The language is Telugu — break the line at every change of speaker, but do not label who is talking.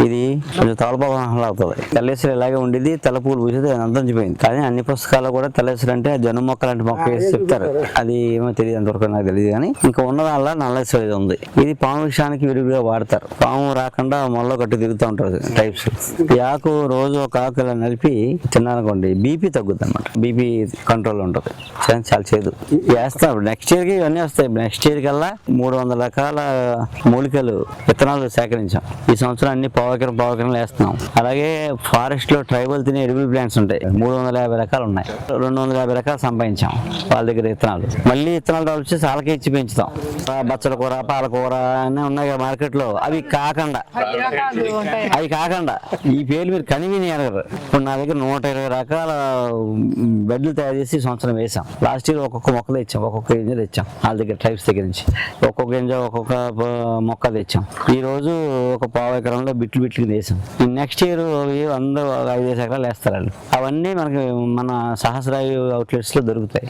ఇది కొంచెం తలపాలు అవుతుంది. తెల్లేసరి ఇలాగే ఉండేది, తెల్ల పూలు పూసేది అంతరించిపోయింది. కానీ అన్ని పుస్తకాల్లో కూడా తెల్లేసరి అంటే జను మొక్క లాంటి మొక్క వేసి చెప్తారు. అది ఏమో తెలియదు, అంతవరకు నాకు తెలియదు. కానీ ఇంకా ఉన్నదానిలో నల్లేశ్వరి ఉంది. ఇది పాము విషయానికి విరివిగా వాడతారు. పాము రాకుండా మొల్ల కట్టు తిరుగుతూ ఉంటారు టైప్స్. ఈ ఆకు రోజు ఒక ఆకు ఇలా నలిపి తిన్నారనుకోండి బీపీ తగ్గుద్ది అనమాట. బీపీ కంట్రోల్ ఉంటుంది. చాలా చేదు వేస్తాం. నెక్స్ట్ ఇయర్ కి ఇవన్నీ వస్తాయి. నెక్స్ట్ ఇయర్ కల్లా 300 రకాల మూలికలు విత్తనాలు సేకరించాం. ఈ సంవత్సరం అన్ని పావెకరం వేస్తున్నాం. అలాగే ఫారెస్ట్ లో ట్రైబల్ తినే ఎడిబుల్ ప్లాంట్స్ ఉంటాయి. 350 రకాలు ఉన్నాయి. 250 రకాలు సంపాదించాం వాళ్ళ దగ్గర విత్తనాలు. మళ్ళీ విత్తనాలు డెవలప్ చేసి వాళ్ళకి ఇచ్చి పెంచుతాం. బచ్చల కూర, పాలకూర అన్నీ ఉన్నాయి మార్కెట్ లో. అవి కాకుండా ఈ పేర్లు మీరు కనివిని అడగరు. ఇప్పుడు నా దగ్గర 120 రకాల బెడ్లు తయారు చేసి సంవత్సరం వేసాం. లాస్ట్ ఇయర్ ఒక్కొక్క మొక్కలు తెచ్చాం, ఒక్కొక్క గింజ తెచ్చాం వాళ్ళ దగ్గర ట్రైబ్స్ దగ్గర నుంచి. ఒక్కొక్క గింజ ఒక్కొక్క మొక్క తెచ్చాం. ఈ రోజు ఒక పావు ఎకరంలో బిట్లు వేసాం. నెక్స్ట్ ఇయర్ అందరూ 5 ఎకరాలు వేస్తారు. అవన్నీ మనకి మన సహస్రాయు అవుట్లెట్స్ లో దొరుకుతాయి.